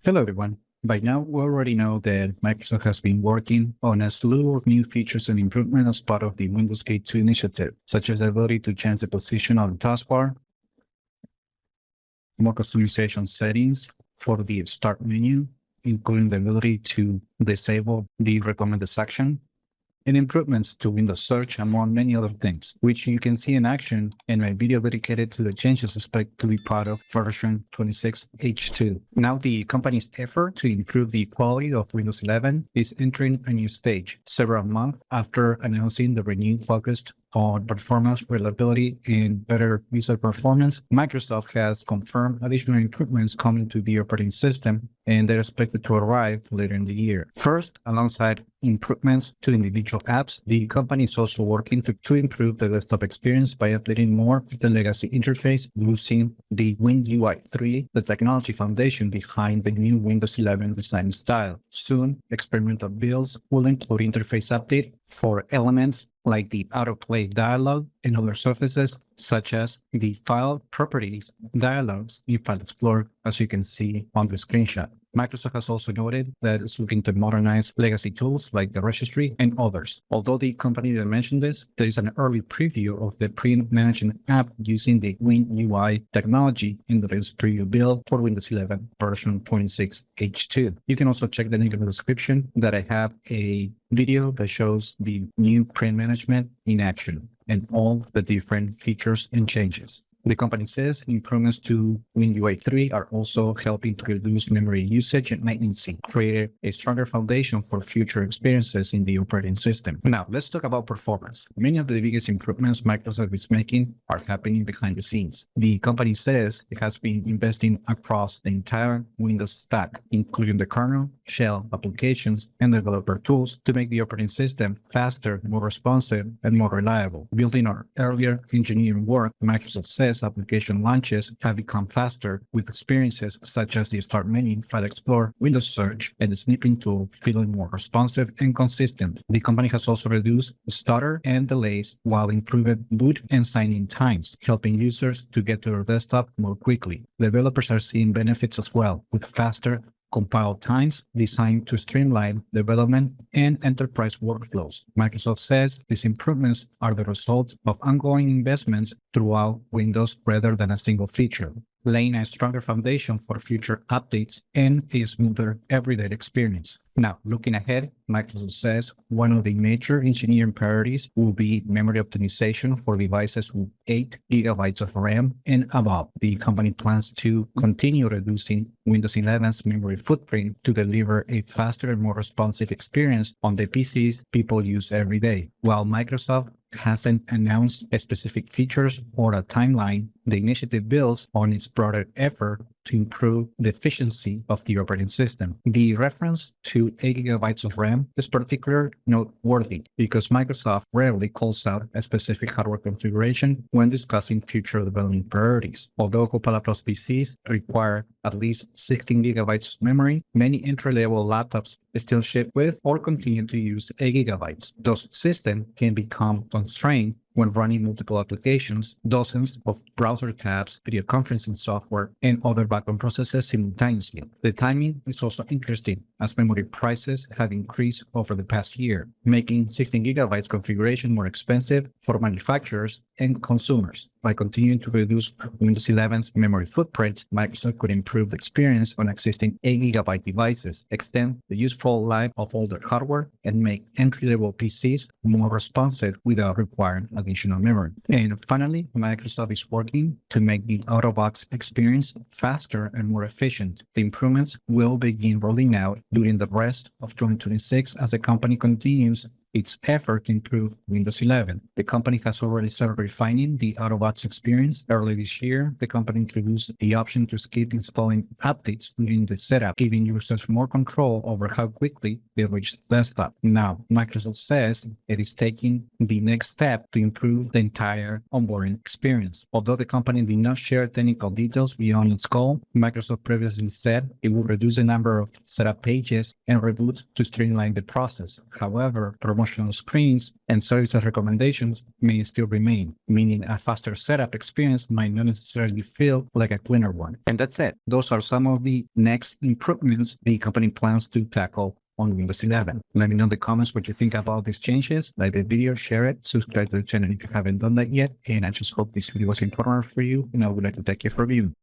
Hello, everyone. By now, we already know that Microsoft has been working on a slew of new features and improvements as part of the Windows K2 initiative, such as the ability to change the position of the taskbar, more customization settings for the Start menu, including the ability to disable the recommended section, and improvements to Windows Search, among many other things, which you can see in action in my video dedicated to the changes expected to be part of version 26H2. Now, the company's effort to improve the quality of Windows 11 is entering a new stage, several months after announcing the renewed focus on performance, reliability, and better user performance. Microsoft has confirmed additional improvements coming to the operating system, and they're expected to arrive later in the year. First, alongside improvements to individual apps, the company is also working to improve the desktop experience by updating more of the legacy interface using the WinUI 3, the technology foundation behind the new Windows 11 design style. Soon, experimental builds will include interface update for elements like the autoplay dialog and other surfaces, such as the file properties dialogs in File Explorer, as you can see on the screenshot. Microsoft has also noted that it's looking to modernize legacy tools like the registry and others. Although the company didn't mention this, there is an early preview of the pre-management app using the WinUI technology in the latest preview build for Windows 11 version 26H2. You can also check the link in the description that I have a video that shows the new print management in action and all the different features and changes. The company says improvements to WinUI 3 are also helping to reduce memory usage and latency, creating a stronger foundation for future experiences in the operating system. Now, let's talk about performance. Many of the biggest improvements Microsoft is making are happening behind the scenes. The company says it has been investing across the entire Windows stack, including the kernel, shell applications, and developer tools to make the operating system faster, more responsive, and more reliable. Building on earlier engineering work, Microsoft says application launches have become faster with experiences such as the Start menu, File Explorer, Windows Search, and the snipping tool feeling more responsive and consistent. The company has also reduced stutter and delays while improving boot and sign-in times, helping users to get to their desktop more quickly. Developers are seeing benefits as well, with faster compile times designed to streamline development and enterprise workflows. Microsoft says these improvements are the result of ongoing investments throughout Windows rather than a single feature, laying a stronger foundation for future updates and a smoother everyday experience. Now, looking ahead, Microsoft says one of the major engineering priorities will be memory optimization for devices with 8 GB of RAM and above. The company plans to continue reducing Windows 11's memory footprint to deliver a faster and more responsive experience on the PCs people use every day. While Microsoft hasn't announced specific features or a timeline, the initiative builds on its broader effort to improve the efficiency of the operating system. The reference to 8 GB of RAM is particularly noteworthy because Microsoft rarely calls out a specific hardware configuration when discussing future development priorities. Although Copilot Plus PCs require at least 16 GB of memory, many entry-level laptops still ship with or continue to use 8 GB. Those systems can become constrained when running multiple applications, dozens of browser tabs, video conferencing software, and other background processes simultaneously. The timing is also interesting as memory prices have increased over the past year, making 16 GB configuration more expensive for manufacturers and consumers. By continuing to reduce Windows 11's memory footprint, Microsoft could improve the experience on existing 8 GB devices, extend the useful life of older hardware, and make entry-level PCs more responsive without requiring additional memory. And finally, Microsoft is working to make the out-of-box experience faster and more efficient. The improvements will begin rolling out during the rest of 2026 as the company continues its effort to improve Windows 11. The company has already started refining the out-of-box experience. Early this year, the company introduced the option to skip installing updates during the setup, giving users more control over how quickly they reach the desktop. Now, Microsoft says it is taking the next step to improve the entire onboarding experience. Although the company did not share technical details beyond its goal, Microsoft previously said it would reduce the number of setup pages and reboot to streamline the process. However, promotional screens, and service recommendations may still remain, meaning a faster setup experience might not necessarily feel like a cleaner one. And that's it. Those are some of the next improvements the company plans to tackle on Windows 11. Let me know in the comments what you think about these changes. Like the video, share it, subscribe to the channel if you haven't done that yet. And I just hope this video was informative for you, and I would like to thank you for viewing.